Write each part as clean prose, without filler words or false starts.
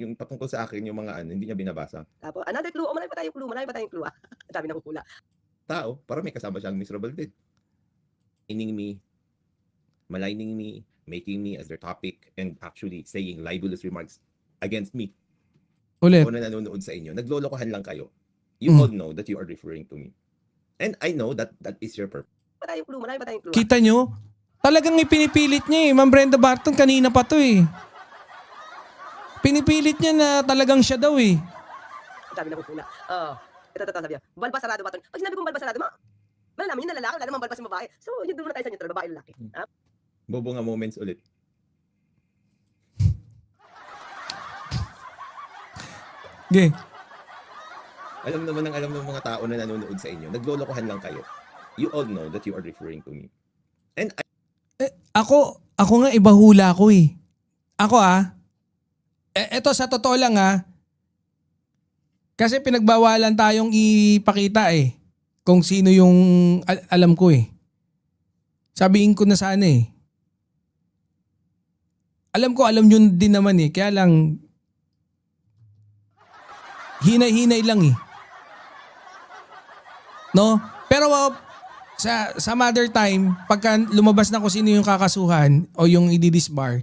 Yung patungkol sa akin yung mga ano, hindi niya binabasa. Tapos another clue, marami pa tayong clue, marami pa tayong clue, Ang dami nakukuha. Tao, para may kasama siyang miserable din. Maligning me, making me as their topic, and actually saying libelous remarks against me. Ulit. O na nanonood sa inyo. Naglolokohan lang kayo. You all know that you are referring to me. And I know that that is your purpose. Marami pa tayong clue. Kita nyo? Talagang ipinipilit niya eh. Ma'am Brenda Barton, kanina pa to eh. Pinipilit niya na talagang siya daw eh. Ang dami nakukuha. Ito, sabi niya. Balbas sarado ba ito? Pag sinabi kong balbas sarado, malalaman yun na lalaki, wala namang balbas yung babae. So, yun doon na tayo sa neutral, babae lalaki. Bobo nga moments ulit. Okay. Alam ng mga tao na nanonood sa inyo. Naglolokohan lang kayo. You all know that you are referring to me. And Ako nga iba hula ko eh. Ako eto sa totoo lang kasi pinagbawalan tayong ipakita eh. Kung sino yung alam ko eh. Sabihin ko na sana eh. Alam yun din naman eh. Kaya lang, hinay-hinay lang eh. No? Pero sa mother time, pagka lumabas na kung sino yung kakasuhan o yung i-disbar,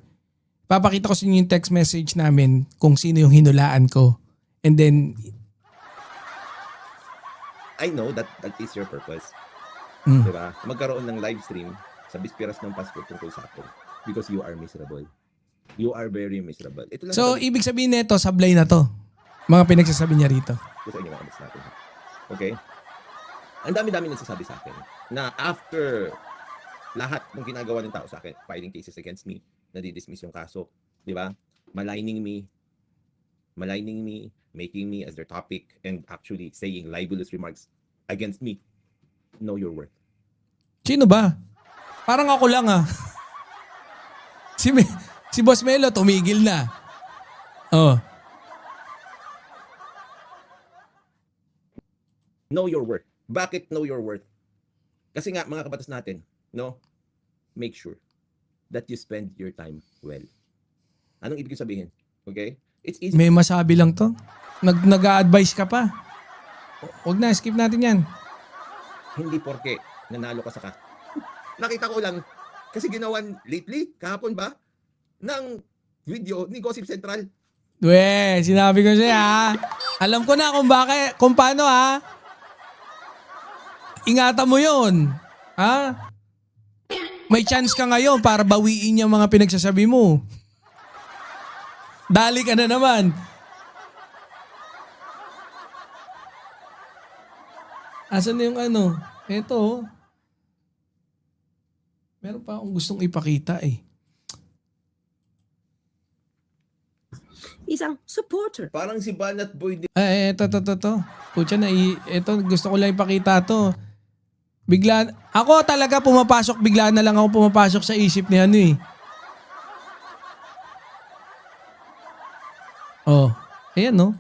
papakita ko sa inyo yung text message namin kung sino yung hinulaan ko. And then, I know that that is your purpose. Mm. Diba? Magkaroon ng live stream sa bispiras ng Pasko tungkol sa akin. Because you are miserable. You are very miserable. Ito lang so ibig sabihin nito, sablay na to. Mga pinagsasabi niya rito. ito sa inyo mga kabats natin. Okay? Ang dami-dami nagsasabi sa akin na after lahat ng ginagawa ng tao sa akin, filing cases against me, nadidismiss yung kaso, di ba? Maligning me, making me as their topic, and actually saying libelous remarks against me. Know your worth. Sino ba? Parang ako lang si Boss Melo tumigil na. Oh. Know your worth. Bakit know your worth? Kasi nga, mga kabatas natin, no? Make sure that you spend your time well. Anong ibig sabihin? Okay? It's easy. May masabi lang to. Nag-a-advise ka pa. Huwag na, skip natin yan. Hindi porke nanalo ka sa ka. Nakita ko lang, kasi ginawan lately, kahapon ba, ng video ni Gossip Central. Sinabi ko siya Alam ko na kung paano Ingatan mo yun. May chance ka ngayon para bawiin yung mga pinagsasabi mo. Dali ka na naman. Asan na yung Ito. Meron pa akong gustong ipakita eh. Isang supporter. Parang si Banat Boy din. Ito. Pucha na, ito gusto ko lang ipakita to. Bigla, ako talaga bigla na lang ako pumapasok sa isip ni Oh, ayan no.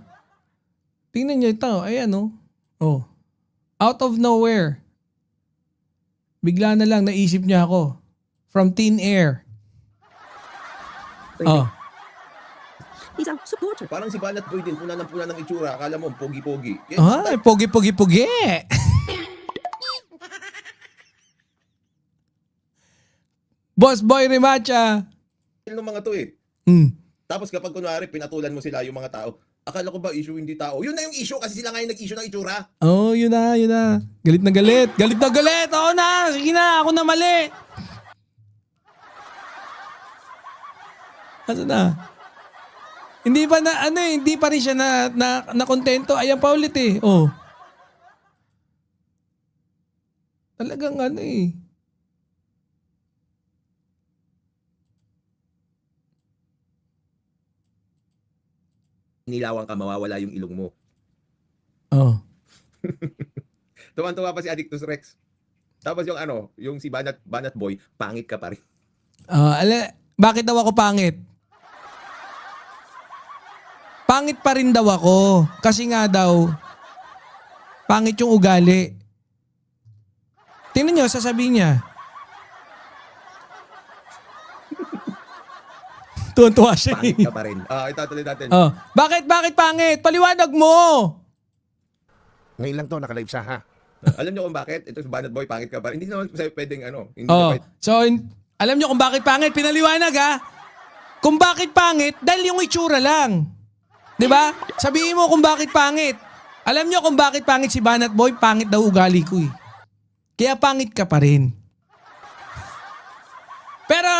Tingnan niyo ito, ayan no. Oh. Out of nowhere. Bigla na lang naisip niya ako. From thin air. Oh. Isang supporter. Parang si Banat Boy din, puna ng itsura. Akala mo, pogi-pogi. Ay, pogi. Boss Boy Rimacha. Ng mga to eh. Tapos kapag kunwari, pinatulan mo sila yung mga tao, akala ko ba issue hindi tao? Yun na yung issue kasi sila nga yung nag-issue ng itsura. Oh, yun na. Galit na galit. Oo na. Sige na, ako na mali. Asa na? Hindi pa rin siya na kontento. Ayan pa ulit eh. Oh. Talagang Nilawan ka, mawawala yung ilong mo. Oh. Tuwan-tuwa pa si Addictus Rex. Tapos yung si Banat Boy, pangit ka pa rin. Bakit daw ako pangit? Pangit pa rin daw ako. Kasi nga daw, pangit yung ugali. Tingnan nyo, sasabihin niya. Tuwan-tuwa siya. Pangit ka pa rin. Itatuloy natin. Oh. Bakit pangit? Paliwanag mo. Ngayon lang to, naka-live siya ha. Alam niyo kung bakit? Ito si Banat Boy, pangit ka pa rin. Hindi naman sa'yo pwedeng Hindi Oh. ka So, alam nyo kung bakit pangit? Pinaliwanag ha? Kung bakit pangit, dahil yung itsura lang. 'Di ba? Sabihin mo kung bakit pangit. Alam nyo kung bakit pangit si Banat Boy? Pangit daw ugali ko eh. Kaya pangit ka pa rin. Pero,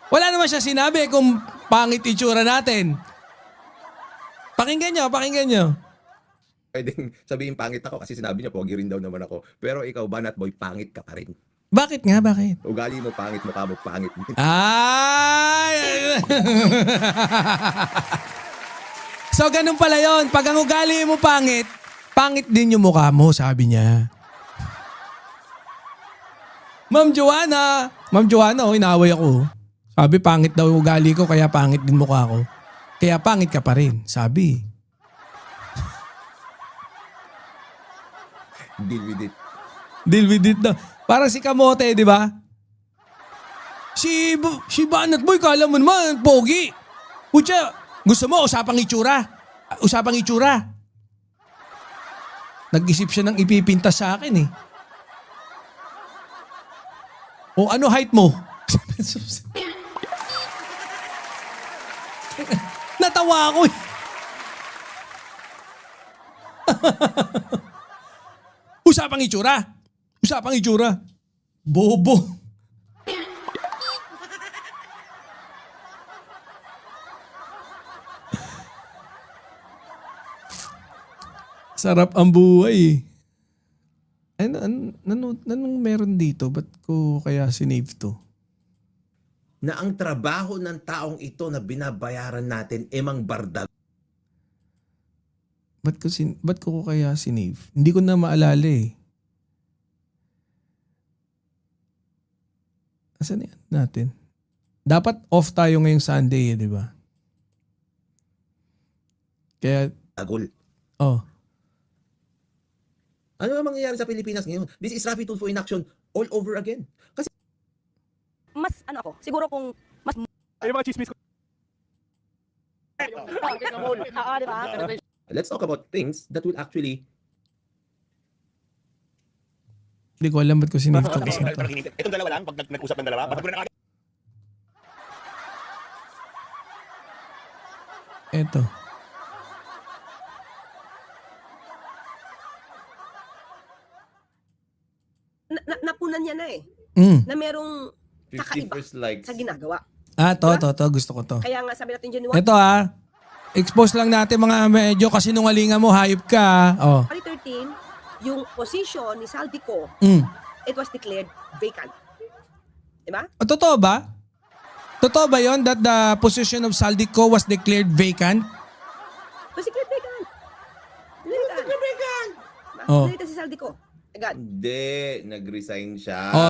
wala naman siya sinabi kung pangit itsura natin. Pakinggan nyo. pwedeng sabihin pangit ako kasi sinabi niya pogi rin daw naman ako. Pero ikaw, Banat Boy, pangit ka pa rin. Bakit nga? Bakit? Ugali mo pangit, mukha mo pangit. Ay! So, ganun pala yon. Pag ang ugali mo pangit, pangit din yung mukha mo, sabi niya. Ma'am Joanna, inaway ako. Sabi, pangit daw yung ugali ko, kaya pangit din mukha ko. Kaya pangit ka pa rin, sabi. Deal with it. Deal with it daw. Parang si Kamote, di ba? Si Banat Boy, kala mo naman, pogi. Pucha, gusto mo, usapang itsura. Nag-isip siya ng ipipintas sa akin eh. O ano height mo? Natawa ako eh. Usapang itsura. Bobo. Sarap ang buhay eh. Anong meron dito? Ba't ko kaya sinave to? Na ang trabaho ng taong ito na binabayaran natin emang bardag. Ba't ko kaya sinave? Hindi ko na maalala eh. Asan yan natin? Dapat off tayo ngayong Sunday eh, di ba? Kaya, Agol. oh. Ano ang mangyayari sa Pilipinas ngayon? This is Rafi Tulfo in action all over again. Kasi Mas, ako, siguro kung mas... Ay, mga chismis ko. Oo, di ba? let's talk about things that will actually Hindi ko alam ba't ko sinave to kasi to. Itong dalawa lang, pag nag-usap ng dalawa, patag ko na Eto. Napunan niya na eh. Na merong 50 kakaiba first likes. sa ginagawa. To. Gusto ko to. Kaya nga sabi natin dyan, Ito expose lang natin mga medyo kasinungalingan mo, hayop ka. Oh. 2013, yung position ni Saldico, it was declared vacant. Diba? Totoo ba? Totoo ba yon that the position of Saldico was declared vacant? It was declared vacant. Declared vacant. Oh. Declared si Saldico. Agad. Hindi, nag-resign siya. Oh.